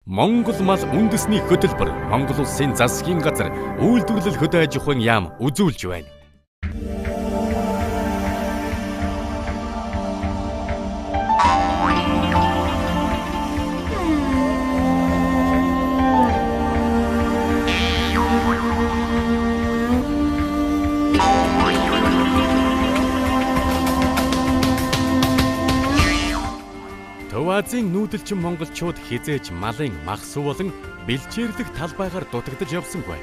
Монгол мал үндэсний хөтөлбөр Монгол улсын засгийн газар үйлдвэрлэл хөдөө аж ахуйн яам үзүүлж байна. Азийн нүүдэлчин монголчууд хизээж малын махсуу болон бэлчээрлэх талбайгаар дутагдж явсангүй.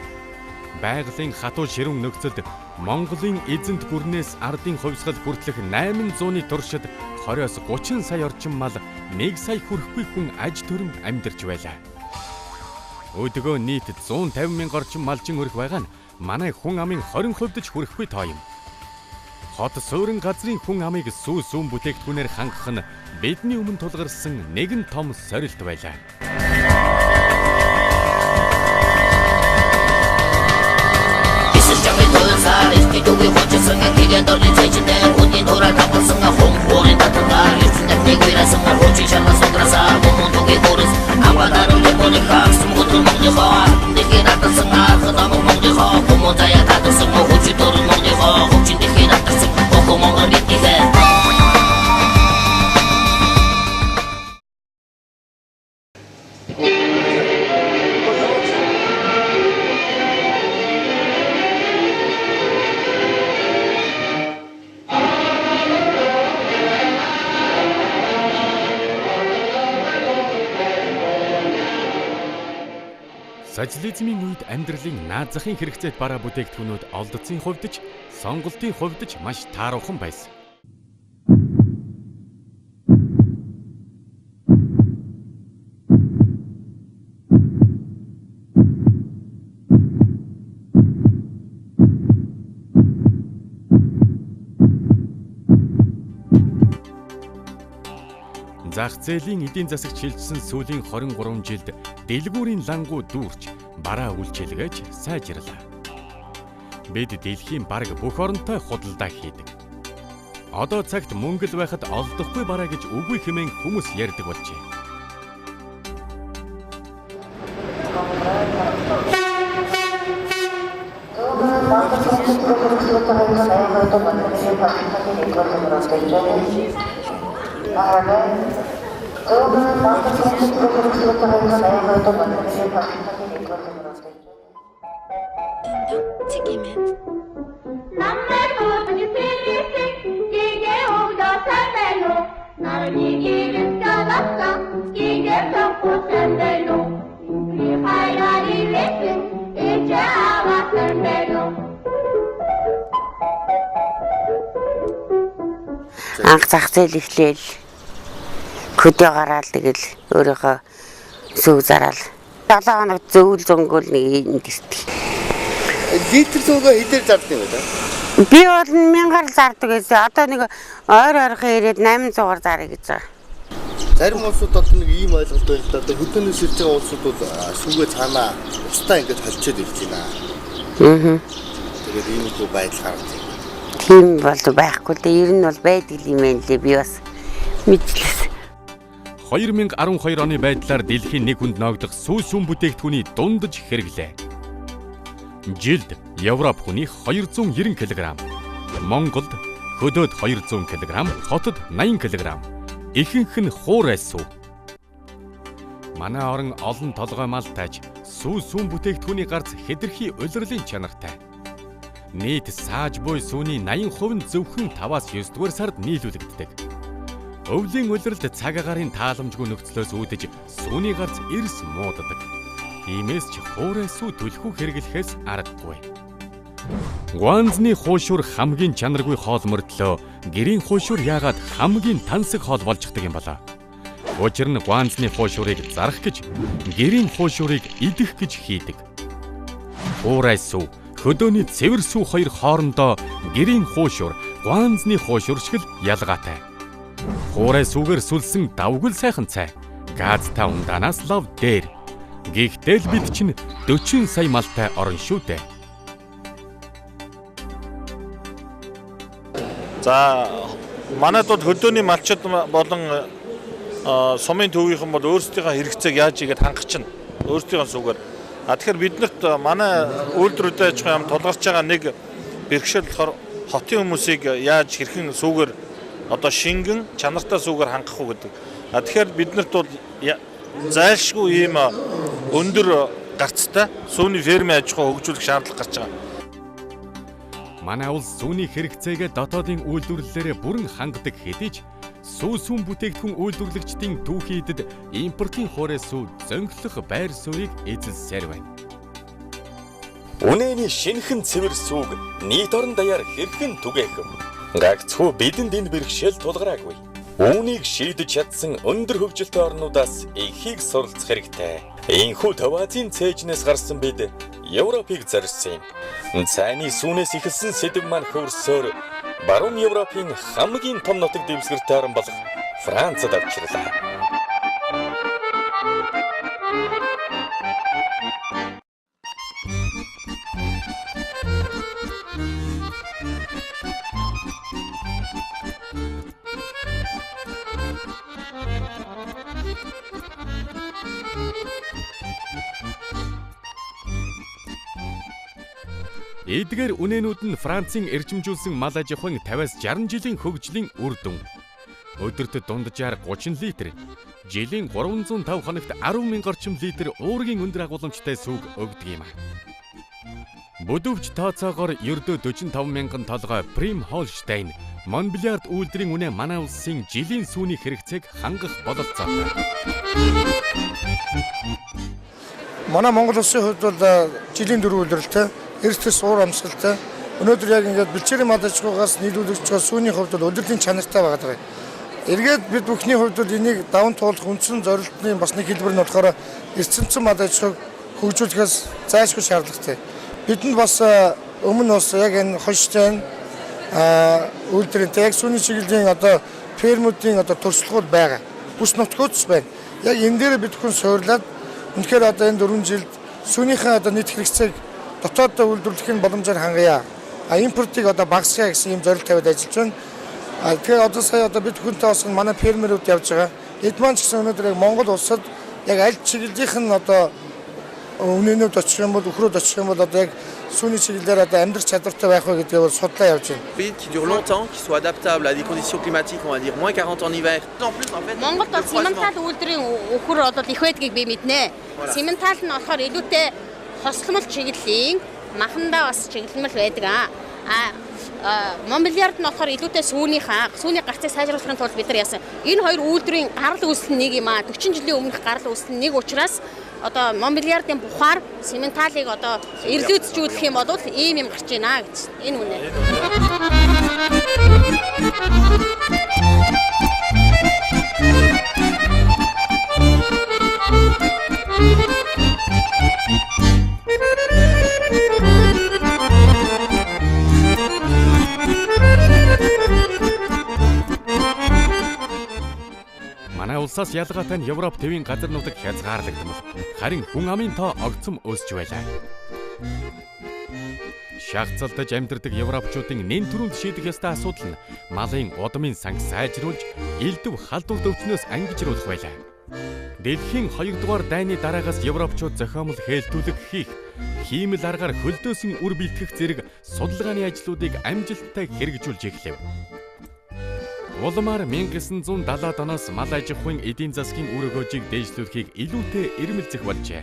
Байгалийн хатуу ширүүн нөхцөлд Монголын эзэнт гүрнээс ардын хувьсгал хүртэлх 800-ны туршид 20-30 сая орчим мал 1 сая хүрэхгүй хүн аж төрөм амьдарч байлаа. Өдгөө нийт 150 мянга орчим малчин өрх байгаа нь манай хүн амын 20% ч хүрэхгүй тоо юм. Хот суурин газрын хүн амыг сүүн бүтээгдэхүүнээр хангах нь бидний өмнө тулгарсан нэгэн том сорилт байлаа. Социализмын үед амьдралын наад захын хэрэгцээт бараа бүтээгдэхүүнүүд олдцын хувьд ч сонголтын хувьд ч маш тааруухан байсан. Зах зээлийн эдийн засагт шилжсэн сүүлийн 23 жилд дэлгүүрийн лангуу дүүрч бараа үйлчилгээж сайжрлаа. Бид дэлхийн бараг бүх оронтой худалдаа хийдэг. Одоо цагт мөнгө л байхад олдохгүй бараа гэж үгүй хэмээн хүмүүс ярьдаг болжээ. Анх зах зээл эхлээл хөдөө гараад тэгэл өөрийнхөө сүг зараал 7 хоног зөвл зөнгөл нэг юм гэртээ. Литр зүгөө хэдээр зардаг юм бэ? Би бол 1000-аар зардаг гэсэн. Одоо нэг ойрхон ирээд 800-аар зарыг гэж байгаа. Зарим улсууд одоо нэг ийм ойлголт байна л да. Одоо хөдөөнөөс ирж байгаа улсууд бол сүгээ цаанаа устаа ингэж холчоод ирж байна. Тэгээд ийм их байдал гарч байна. Тийм бол байхгүй л ер нь бол байдаг юм байна лээ. Би бас мэдлээ. 2012 оны байдлаар дэлхийн нэг хүнд ноогдох сүүн бүтээгдэхүүний дундаж хэрэглээ. Жилд Европ хүнийх 290 кг, Монголд хөдөөд 200 кг, хотод 80 кг. Ихэнх нь хуурай сүү. Манай орон олон толгой мал тааж сүүн бүтээгдэхүүний гарц хэтэрхий улирлын чанартай. Нийт сааж буй сүүний 80% нь зөвхөн 5-9 дугаар сард нийлүүлэгддэг. Өвлийн улиралд цаг агарын тааламжгүй нөхцлөөс үүдэж сүүний гарц эрс муудадаг. Иймээс ч хуурай сүү түлхүү хэрэглэхээс аргагүй. Гуанзны хуушур хамгийн чанаргүй хоол мөрдлөө гэрийн хуушур яагаад хамгийн тансаг хоол болждаг юм болоо. Учир нь гуанзны хуушурыг зарах гэж гэрийн хуушурыг идэх гэж хийдэг. Хуурай сүү, хөдөөний цэвэр сүү хоёр хоорондоо гэрийн хуушур, гуанзны хуушур шиг л ялгаатай. Хуурай сүүгээр сүлсэн давгүл сайхан цай. Газтай ундаанаас лав дээр. Гэхдээ л бид чинь 40 сая малтай орон шүү дээ. За манайд бол хөдөөний малчид болон сумын төвийнхэн бол өөрсдийнхөө хэрэгцээг яаж игээд хангах чинь өөрсдийнхөө сүгээр. Тэгэхээр биднэрт манай үйлдвэрүүд аж ахуйн яам тулгарч байгаа нэг бэрхшээл болохоор хотын хүмүүсийг яаж хэрхэн сүгээр одоо шингэн чанартай сүгээр хангах уу гэдэг. Тэгэхээр биднэрт бол зайлшгүй ийм өндөр гарцтай сүүний фермийн аж ахуй хөгжүүлэх шаардлага гарч байгаа. Манай улс сүүний хэрэгцээгээ дотоодын үйлдвэрлэлээр бүрэн хангадаг хэдий ч сүүн бүтээгдэхүүн үйлдвэрлэгчдийн түүхийдэд импортын хуурай сүү зөнхлөх байр суурийг эзэлсээр байна. Үнэний шинэхэн цэвэр сүг нийт орон даяар хэрхэн түгээхв? Гагцхүү бидэнд энэ бэрхшээл тулгараагүй. Үүнийг шийдэж чадсан өндөр хөгжилтэй орнуудаас ихийг суралцах хэрэгтэй. Ийхүү Төв Азийн цээжнээс гарсан бид Европыг зорьсон юм. Цайны сүүнээс ихэлсэн сэдэв маань хөрсөөр баруун Европын хамгийн том нутаг дэвсгэртэй орн болох Францад авчирлаа. Эдгээр үнэнүүд нь Францын эрчимжүүлсэн мал аж ахуйн 50-60 жилийн хөгжлийн үр дүн. Өдөрт дунджаар 30 литр, жилийн 305 хоногт 10,000 орчим литр уургийн өндөр агуулмжтай сүг өгдөг юм. Бүдүүвч тооцоогоор ердөө 45,000 толгой Прим Холштейн, Монбелиард үйлдвэрийн үнэ манай улсын жилийн сүүний хэрэгцээг хангах бололцоотой. Манай Монгол улсын хувьд бол жилийн 4 үйлдвэрлэлтэй эрсдэс уур амьсгалтай. Өнөөдөр яг ингээд бэлчээрийн мал аж ахуйгаас нийлүүлэгч байгаа сүүний хувьд бол удирдлын чанартай байгаа. Эргээд бид бүхний хувьд бол энийг даван туулах үндсэн зорилтны бас нэг хэлбэр нь болохоор эрчимцэн мал аж ахуйг хөгжүүлэхээс зайлшгүй шаардлагатай. Бидэнд бас өмнө бас яг энэ Холштейн үйлдвэрийн яг сүүний чиглэлийн одоо фермүүдийн одоо туршлагууд байгаа. Бүс нутгуудс байна. Яг энэ дээр бид бүхэн суурлаад үнэхээр одоо энэ 4 жилд сүүнийхээ одоо нийт хэрэгцээг дотооддоо үйлдвэрлэхийн боломжоор хангая. Импортыг одоо багасгая гэсэн юм зорилт тавиад ажиллаж байна. Тэгэхээр одоо сая одоо бид хүнтэй бас манай фермерүүд явж байгаа. Эд маань ч гэсэн өнөөдөр яг Монгол улсад яг аль чиглэлийнх нь одоо үнэнүүд очих юм бол өхрөөд очих юм бол одоо яг сүүний чиглэлээр одоо амьдрах чадвартай байх вэ гэдгийг бол судлаа явж байна. Qui dure longtemps, qui soit adaptable à des conditions climatiques, on va dire moins 40 en hiver. En plus en fait. Монголд бол цементал үйлдвэрийн өхөр бол их байдгийг би мэднэ. Цементал нь болохоор илүүтэй хосломол чиглэлийн махандаа бас чиглэлмэл байдаг. Монбелиард нь болохоор илүүтэй сүүний гарцыг сайжруулахын тулд бид нар яасан. Энэ хоёр үйлдвэрийн гарал үүсэл нэг юм 40 жилийн өмнөх гарал үүсэл нэг учраас одоо Монбелиардын бухаар цементалыг одоо эрлүүцжүүлэх юм бол ийм юм гарч байна гэж энэ үнэ. Манай улсаас ялгаатай нь Европ төвийн газар нутаг хязгаарлагдмал. Харин хүн амын тоо огцом өсч байлаа. Шахацалтаж амьдардаг европчуудын нэн төрөнд шийдэх ёстой асуудал нь малын удмын санг сайжруулж, элдв халдвар өвчнөөс ангижруулах байлаа. Дэлхийн 2 дугаар дайны дараагаас европчууд зохиомл хэлтүүлэг хийх, хиймэл аргаар хөлдөөсөн үр бэлтгэх зэрэг судалгааны ажлуудыг амжилттай хэрэгжүүлж эхлэв. Улмаар 1970-аад оноос мал аж ахуйн эдийн засгийн үр өгөөжийг дээшлүүлэхийг илүүтэй эрмэлзэх болжээ.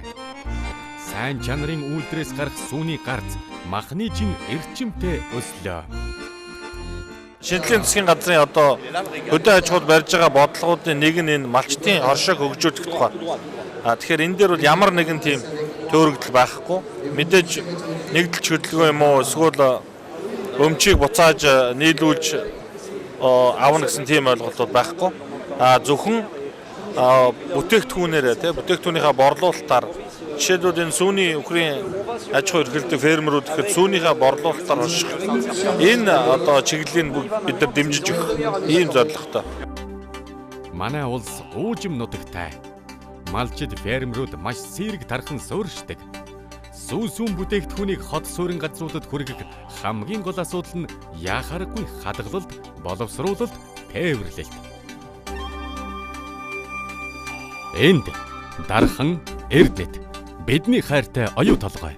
Сайн чанарын үйлдвэрээс гарах сүүний гарц махны чин эрчимтэй өслөө. Шинжлэлийн засгийн газрын одоо хөдөө аж ахуйд барьж байгаа бодлогуудын нэг нь энэ малчтын оршоог хөгжүүлэх тухай. Тэгэхээр энэ дээр бол ямар нэгэн тийм төөрөгдөл байхгүй. Мэдээж нэгдэлч хөдөлгөөн юм уу эсвэл өмчийг буцааж нийлүүлж авна гэсэн тийм ойлголтууд байхгүй. Зөвхөн бүтээгдэхүүнээрээ бүтээгдэхүүнийхээ борлуулалтаар жишээлбэл энэ сүүний өхрийн аж ахуй эрхлэлдэг фермерүүд гэхэд сүүнийхээ борлуулалтаар орших энэ одоо чиглэлийг бид нар дэмжиж өгөх ийм зорилготой. Манай улс уужим нутагтай. Малчид фермерүүд маш сэрэг тархан суурьшдаг. Сүүн бүтээгдэхүүнийг хот суурин газруудад хүргэх хамгийн гол асуудал нь яхааргүй хадгалалт, боловсруулалт, тээвэрлэлт. Энд дархан Эрдэнэт бидний хайртай оюу толгой.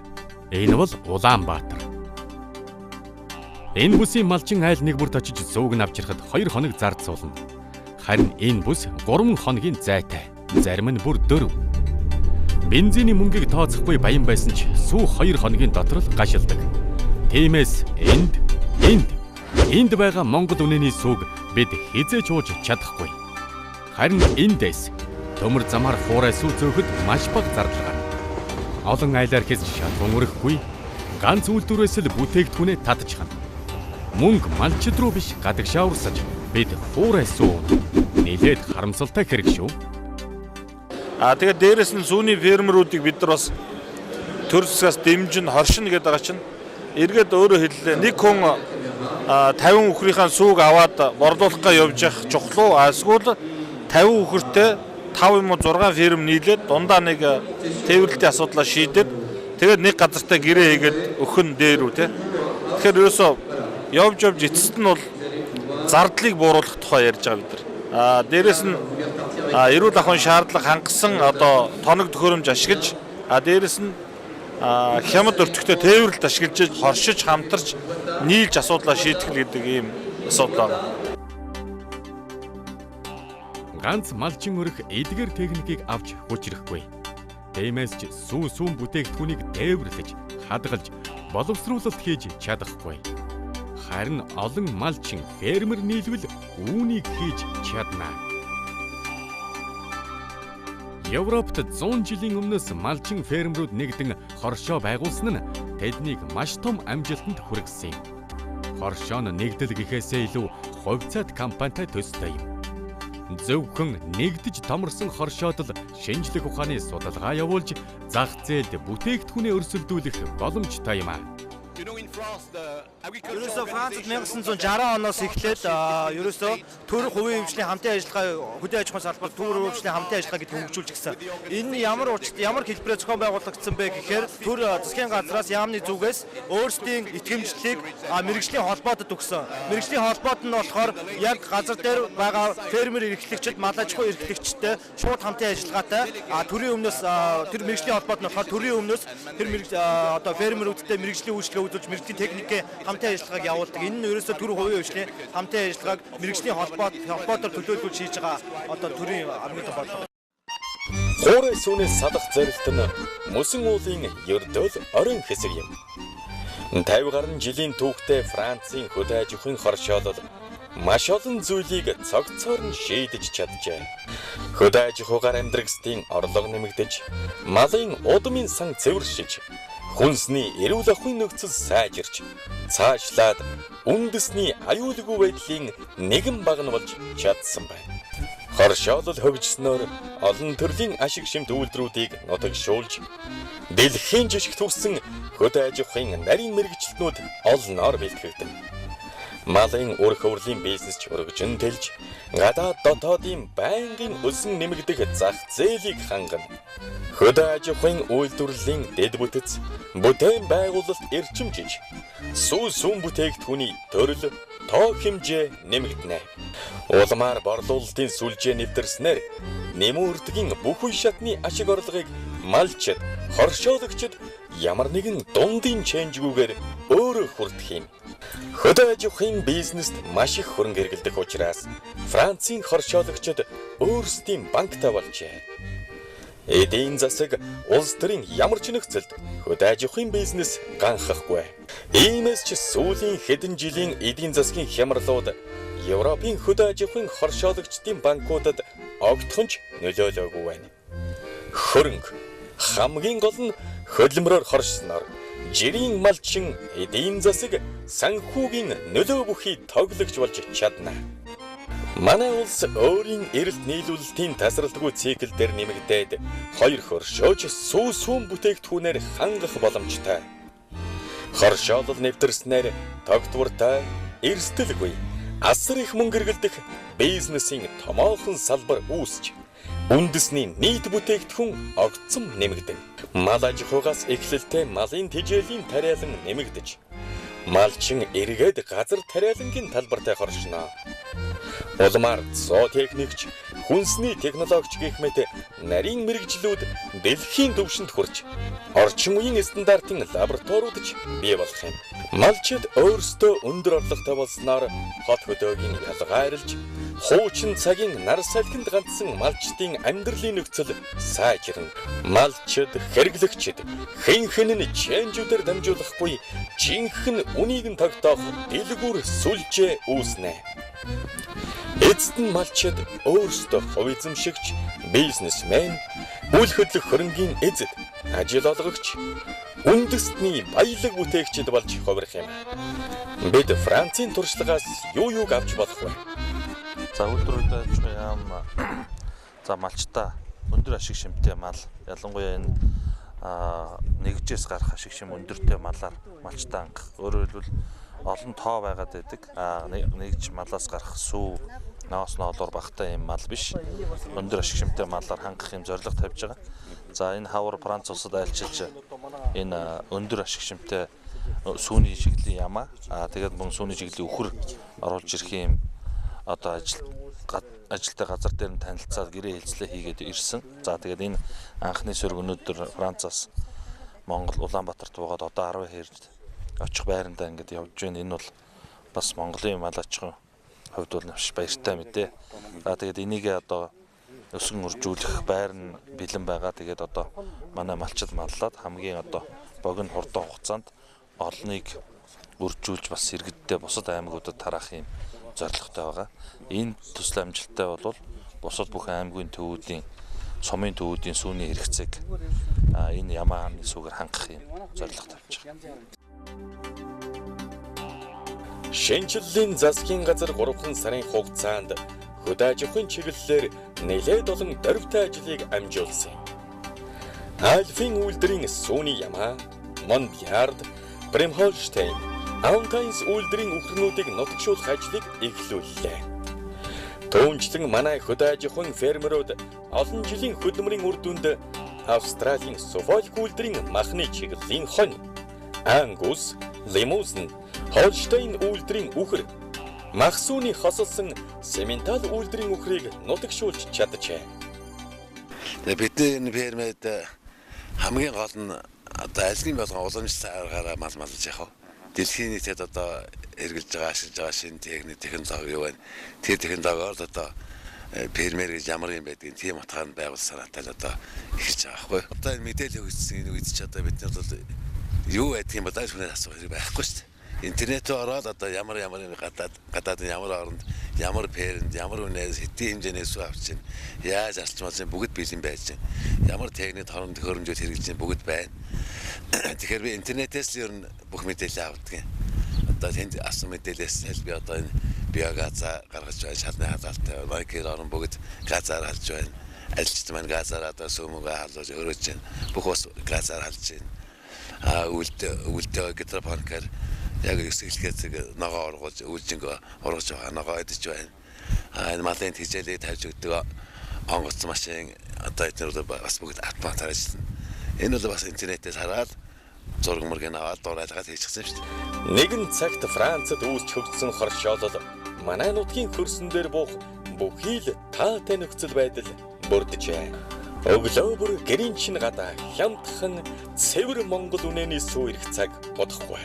Энэ бол Улаанбаатар. Энэ бүсийн малчин айл нэг бүрт очиж сууг нь авчирхад 2 хоног зардсуулна. Харин энэ бүс 3 хоногийн зайтай. Зарим нь бүр 4. Бензиний мөнгийг тооцохгүй баян байсан ч сүү 2 хоногийн дотор л гашилдаг. Тиймээс энд байгаа Монгол үнэний сүүг бид хизээж ууж чадахгүй. Харин эндээс төмөр замаар хуурай сүү зөөхөд маш бага зардал. Олон айлаар хийж шалгуун өрөхгүй ганц үйлдвэрээс л бүтээгдэхүүнээ татчихна. Мөнгө малчид руу биш гадагшаа урсаж бид хуурай сүү нэлээд харамсалтай хэрэг шүү. Тэгээд дээрэс нь сүүний фермерүүдийг бид нар бас төр засгаас дэмжин хоршин гэдэг байгаа чинь эргээд өөрөө хэллээ. Нэг хүн 50 үхрийнхаа сүүг аваад борлуулахгаа явж явах чухлуу. Эсвэл 50 үхэртэй 5 юм уу 6 ферм нийлээд дундаа нэг тээвэрлэлтийн асуудлаа шийдээд тэгээд нэг газартаа гэрээ хийгээд өхөн дээр үү те. Тэгэхээр ерөөсөө явж эцэст нь бол зардлыг бууруулах тухай ярьж байгаа бид нар. Дээрэс нь эрүүл ахуйн шаардлага хангасан одоо тоног төхөөрөмж ашиглаж дээрэс нь хямд өртөгтэй тээвэрлэлт ашиглаж хоршиж хамтарч нийлж асуудлаа шийдэх гэдэг ийм асуудал байна. Ганц малчин өрх эдгэр техникийг авч хүчрэхгүй. Тиймээс ч сүүн бүтээгдэхүүнийг тээвэрлэж, хадгалж, боловсруулалт хийж чадахгүй. Харин олон малчин фермер нийлвэл үүнийг хийж чадна. Европт 100 жилийн өмнөөс малчин фермерүүд нэгдэн хоршоо байгуулсан нь тэднийг маш том амжилтанд хүргэсэн юм. Хоршоо нь нэгдэл гэхээсээ илүү хувьцаат компанитай төстэй юм. Зөвхөн нэгдэж томорсон хоршоод л шинжлэх ухааны судалгаа явуулж зах зээлд бүтээгдэхүүнээ өрсөлдүүлэх боломжтой юм аа. Ерөөсөө Францад 1960 оноос эхлээд ерөөсөө төр хувийн хөгжлийн хамтын ажиллагаа хөдөө аж ахуйн салбарт төр хөгжлийн хамтын ажиллагаа гэдгийг хөгжүүлж гисэн. Энэ ямар хэлбэрээр зохион байгуулагдсан бэ гэхээр төр засгийн газраас яамны зүгээс өөрсдийн итгэмжлэлийг мэргэжлийн холбоотод өгсөн. Мэргэжлийн холбоот нь болохоор яг газар дээр байгаа фермер эрхлэгчид, мал аж ахуйн эрхлэгчтэй шууд хамтын ажиллагаатай төрийн өмнөөс тэр мэргэжлийн холбоот нь болохоор төрийн өмнөөс тэр одоо фермерүүдтэй мэргэжлийн үйлчлэгээ үзүүлж мэргэжлийн техникийн хамтын ажиллагааг явуулдаг. Энэ нь ерөөсөө төр хувийн хөгжлийн хамтын ажиллагааг мэргэжлийн холбоотоор төлөөлүүлж хийж байгаа одоо төрийн хамгийн том бодлого. Хуурай сүүнээс садах зорилт нь мөсөн уулын ердөөл орон хэсэг юм. 50 гаруй жилийн түүхтэй Францын хөдөө аж ахуйн хоршоолол маш олон зүйлийг цогцоор нь шийдэж чаджээ. Хөдөө аж ахуйгаар амьдрагчдын орлого нэмэгдэж, малын удмын сан цэвэршиж, хүнсний эрүүл ахуйн нөхцөл сайжирч, цаашлаад үндэсний аюулгүй байдлын нэгэн багна болж чадсан байна. Хоршоолол хөгжснөөр олон төрлийн ашиг шимт үйлдвэрүүдийг нутагшуулж, дэлхийн жишг төрсэн хөдөө аж ахуйн нарийн мэргэжилтнүүд олноор бэлтгэгдэн. Малын үр хөврлийн бизнес ч өргөжин тэлж, гадаад дотоодын байнгын өсөн нэмэгдэх зах зээлийг хангана. Хөдөө аж ахуйн үйлдвэрлэлийн дэд бүтэц, бүтээн байгуулалт эрчимжиж, сүүн бүтээгдэхүүний төрөл, тоо хэмжээ нэмэгдэнэ. Улмаар борлуулалтын сүлжээ нэвтэрснээр нэмүрдгийн бүх үе шатны ашиг орлогыг малчид, хоршоолагчид ямар нэгэн дундын ченжгүүгээр өөрөө хүртэх юм. Хөдөө аж ахуйн бизнест маш их хөрөнгө хэрэглэдэг учраас Францын хоршоолагчид өөрсдийн банктай болжээ. Эдийн засаг улс төрийн ямар ч нөхцөлд хөдөө аж ахуйн бизнес ганхахгүй. Иймээс ч сүүлийн хэдэн жилийн эдийн засгийн хямралууд Европын хөдөө аж ахуйн хоршоолагчдын банкудад огтхонч нөлөөлөөгүй байна. Хөрөнгө хамгийн гол нь хөдөлмөрөөр хоршсноор жирийн малчин эдийн засаг санхүүгийн нөлөө бүхий тоглогч болж чадна. Манай улс өөрийн эрэлт нийлүүлэлтийн тасралтгүй цикл дээр нэмэгдээд хоёр хоршооч сүүн бүтээгдэхүүнээр хангах боломжтой. Хоршоолол нэвтэрснээр тогтвортой, эрсдэлгүй, асар их мөнгө эргэлдэх бизнесийн томоохон салбар үүсч, үндэсний нийт бүтээгдэхүүн огцом нэмэгдэн. Мал аж ахуйгаас эхлэлтэй малын тэжээлийн тариалан нэмэгдэж, малчин эргээд газар тариалангийн талбартай хоршно. Улмаар зоотехникч, хүнсний технологич гэх мэт нарийн мэрэгжлүүд дэлхийн түвшинд хүрч орчин үеийн стандартын лабораториуд ч бий болох юм. Малчид өөрсдөө өндөр орлоготой болсноор хот хөдөөгийн ялгаарилж хуучин цагийн нар салхинд ганцсан малчдын амьдралын нөхцөл сайжирна. Малчид, хэрэглэгчид хэнхэн нь чэнжүүдээр дамжуулахгүй жинхэнэ үнийг нь тогтоох дэлгүүр сүлжээ үүснэ. Эцэст нь малчид өөрсдөө хувь эзэмшигч, бизнесмен, үйл хөдлөх хөрөнгийн эзэд, ажил олгогч, үндэстний баялаг бүтээгчид болж хувирах юм. Бид Францын туршлагаас юуг авч болох вэ? За үйлдвэрүүд аж ахуйн яам за малчтаа өндөр ашиг шимтэй мал ялангуяа энэ нэгжээс гарах ашиг шим өндөртэй малаар малчтаа хангах. Өөрөөр хэлбэл олон тоо байгаад байдаг. Нэгж малаас гарах сүү наос ноолоор багтаа юм мал биш. Өндөр ашиг шимтэй малаар хангах юм зорилго тавьж байгаа. За энэ хавар Франц улсад айлчилж энэ өндөр ашиг шимтэй сүүний чиглэлийн ямаа тэгээд мөн сүүний чиглэлийн үхэр оруулж ирэх юм одоо ажилтай газар дээр нь танилцаад гэрээ хэлцлээ хийгээд ирсэн. За тэгээд энэ анхны сөрөг өнөөдөр Францаас Монгол Улаанбаатарт буугаад одоо 10 хэрд очих байрандаа ингээд явж байна. Энэ бол бас Монголын мал аж ахуйн хувьд бол маш баяртай мэдээ. За тэгээд энийг одоо өсгөн үржүүлэх байр нь бэлэн байгаа. Тэгээд одоо манай малчид маллаад хамгийн одоо богино хурдан хугацаанд олныг үржүүлж бас иргэддээ бусад аймагуудад тараах юм зорилготой байгаа. Энэ төсөл амжилттай бол бусад бүх аймгийн төвүүдийн сумын төвүүдийн сүүний хэрэгцээг энэ ямааны сүгээр хангах юм зорилго тавьж байгаа. Шинжиллийн засгийн газар 3 сарын хугацаанд хөдөө аж ахуйн чиглэлээр нэлээд олон дөрвтэй ажлыг амжуулсан. Альфийн үйлдвэрийн сүүний ямаа, Монбиард, Бремхолштейн, Аунтайнс үйлдвэрийн үхрнүүдийг нутагшуулах ажлыг эхлүүллээ. Түүнчлэн манай хөдөө аж ахуйн фермерүүд олон жилийн хөдөлмөрийн үр дүнд Австралийн Суффолк үйлдвэрийн махны чиглэлийн хонь, Ангус, Лимузен, Холштейн үйлдвэрийн үхэр, мах сүүний хосолсон Сементал үйлдвэрийн үхрийг нутагшуулж чаджээ. Бидний энэ фермэд хамгийн гол нь одоо ажлын болгон уламжлалт аргаараа мал малж яах вэ? Дэлхийн нийтэд одоо эргэлж байгаа ашиглаж байгаа шинэ технологи юу вэ? Тэр технологиор одоо фермер гэж ямар юм байдгийг тийм утгаар нь байгуулсан санаатай л одоо эхэлж байгаа байхгүй. Одоо энэ мэдээлэл өгсөн энэ үед ч одоо бид нар бол юу байдгийг бодож хүнээс асуух хэрэг байхгүй шүү дээ. Интернетээр ороод одоо ямар юм гадаад ямар оронд ямар фермэнд ямар үнээс хэдийн хэмжээний сүү авч чинь яаж арчмалж бүгд бэлэн байж чинь ямар техник хооронд хөрөмжөд хэрэгжиж чинь бүгд байна. Тэгэхээр би интернетээс л ер нь бүх мэдээлэл авдаг юм. Одоо тэнд асан мэдээлэлээс л би одоо энэ биогазаа гаргаж байгаа шалны хадгалтай байкер орон бүгд газаар халж байна. Ажилчид маань газаар одоо сүмүгэ халж өрөөж байна. Бүх ус газаар халж байна. Үлдээ гидропаркер яг ихсэлгээд ногоо оргуулж үлжинг оргож байгаа ногоо идэж байна. Энэ малын хичээлээ тавьж өгдөг онгоц машин одоо эдгээр бас бүгд автоматар ажиллана. Энэ бол бас интернетээс хараад зураг мөргэн аваад дуурайлгаад хийчихсэн шүү дээ. Нэгэн цагт Францад үүсч хөгжсөн хоршоолол манай нутгийн хөрсөн дээр буух бүхий л таатай нөхцөл байдал бүрдэжээ. Өглөө бүр гэрийн чин гадаа хямдхан цэвэр Монгол үнэний сүү ирэх цаг бодохгүй.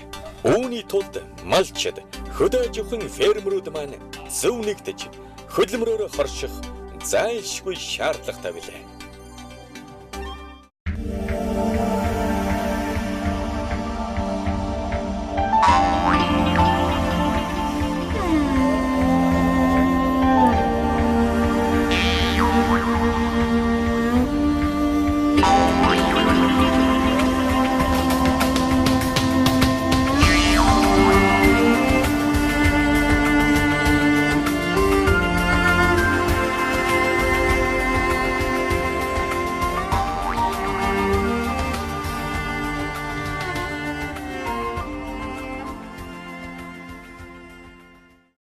Үүний тулд малчид, хөдөө аж ахуйн фермерүүд маань зөв нэгдэж хөдөлмөрөөр хорших зайлшгүй шаардлагатай билээ.